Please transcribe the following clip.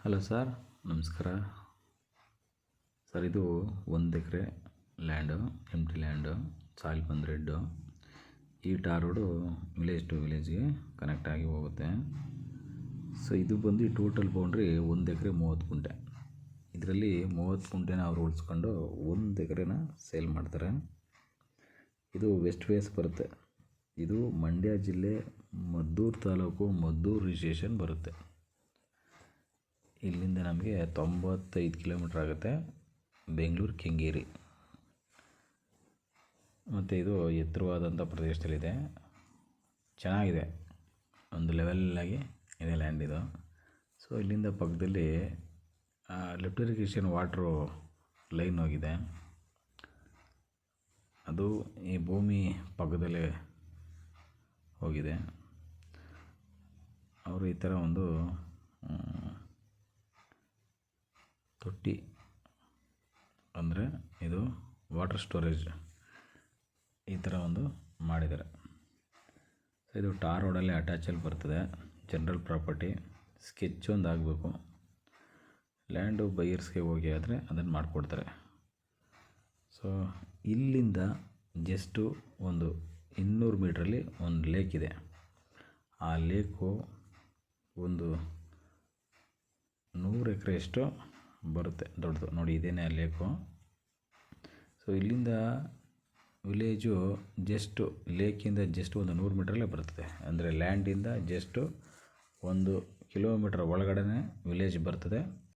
Hello sir, ನಮಸ್ಕಾರ. Sir, ಇದು 1 acre land, empty land, soil ಬಂದು ರೆಡ್ಡು. ಈ ಟಾರ್ ರೋಡು ವಿಲೇಜ್ ಟು ವಿಲೇಜ್ಗೆ ಕನೆಕ್ಟ್ ಆಗಿ ಹೋಗುತ್ತೆ. ಸೊ ಇದು ಬಂದು ಟೋಟಲ್ ಬೌಂಡ್ರಿ 1 ಎಕರೆ 30 ಗುಂಟೆ. ಇದರಲ್ಲಿ 30 ಗುಂಟೆನ ಅವ್ರು ಉಳಿಸ್ಕೊಂಡು 1 ಎಕರೆನ ಸೇಲ್ ಮಾಡ್ತಾರೆ. ಇದು ವೆಸ್ಟ್ ಫೇಸ್ ಬರುತ್ತೆ. ಇದು ಮಂಡ್ಯ ಜಿಲ್ಲೆ ಮದ್ದೂರು ತಾಲೂಕು, ಮದ್ದೂರು ರಿಜಿಸ್ಟ್ರೇಷನ್ ಬರುತ್ತೆ. ಇಲ್ಲಿಂದ ನಮಗೆ 95 ಕಿಲೋಮೀಟ್ರ್ ಆಗುತ್ತೆ, ಬೆಂಗಳೂರು ಕೆಂಗೇರಿ. ಮತ್ತು ಇದು ಎತ್ತರವಾದಂಥ ಪ್ರದೇಶದಲ್ಲಿದೆ, ಚೆನ್ನಾಗಿದೆ, ಒಂದು ಲೆವೆಲ್ಲಾಗಿ ಇದೆ ಲ್ಯಾಂಡ್ ಇದು. ಸೊ ಇಲ್ಲಿಂದ ಪಕ್ಕದಲ್ಲಿ ಲಿಫ್ಟ್ ಇರಿಗೇಷನ್ ವಾಟ್ರು ಲೈನ್ ಹೋಗಿದೆ. ಅದು ಈ ಭೂಮಿ ಪಕ್ಕದಲ್ಲೇ ಹೋಗಿದೆ. ಅವರು ಈ ಥರ ಒಂದು ತೊಟ್ಟಿ, ಅಂದರೆ ಇದು ವಾಟರ್ ಸ್ಟೋರೇಜ್, ಈ ಥರ ಒಂದು ಮಾಡಿದ್ದಾರೆ. ಇದು ಟಾರ್ ರೋಡಲ್ಲಿ ಅಟ್ಯಾಚಲ್ಲಿ ಬರ್ತದೆ. ಜನರಲ್ ಪ್ರಾಪರ್ಟಿ ಸ್ಕೆಚ್ ಒಂದು ಆಗಬೇಕು. ಲ್ಯಾಂಡು ಬೈಯರ್ಸ್ಗೆ ಹೋಗಿ ಆದರೆ ಅದನ್ನು ಮಾಡಿಕೊಡ್ತಾರೆ. ಸೊ ಇಲ್ಲಿಂದ ಜಸ್ಟು ಒಂದು 200 ಮೀಟ್ರಲ್ಲಿ ಒಂದು ಲೇಕ್ ಇದೆ. ಆ ಲೇಕು ಒಂದು 100 ಎಕರೆಯಷ್ಟು ಬರುತ್ತೆ, ದೊಡ್ಡದು. ನೋಡಿ, ಇದೇನೇ ಆ ಲೇಕು. ಸೊ ಇಲ್ಲಿಂದ ವಿಲೇಜು ಜಸ್ಟು ಲೇಕಿಂದ ಜಸ್ಟ್ ಒಂದು 100 ಮೀಟ್ರಲ್ಲೇ ಬರ್ತದೆ. ಅಂದರೆ ಲ್ಯಾಂಡಿಂದ ಜಸ್ಟು 1 ಕಿಲೋಮೀಟ್ರ್ ಒಳಗಡೆ ವಿಲೇಜ್ ಬರ್ತದೆ.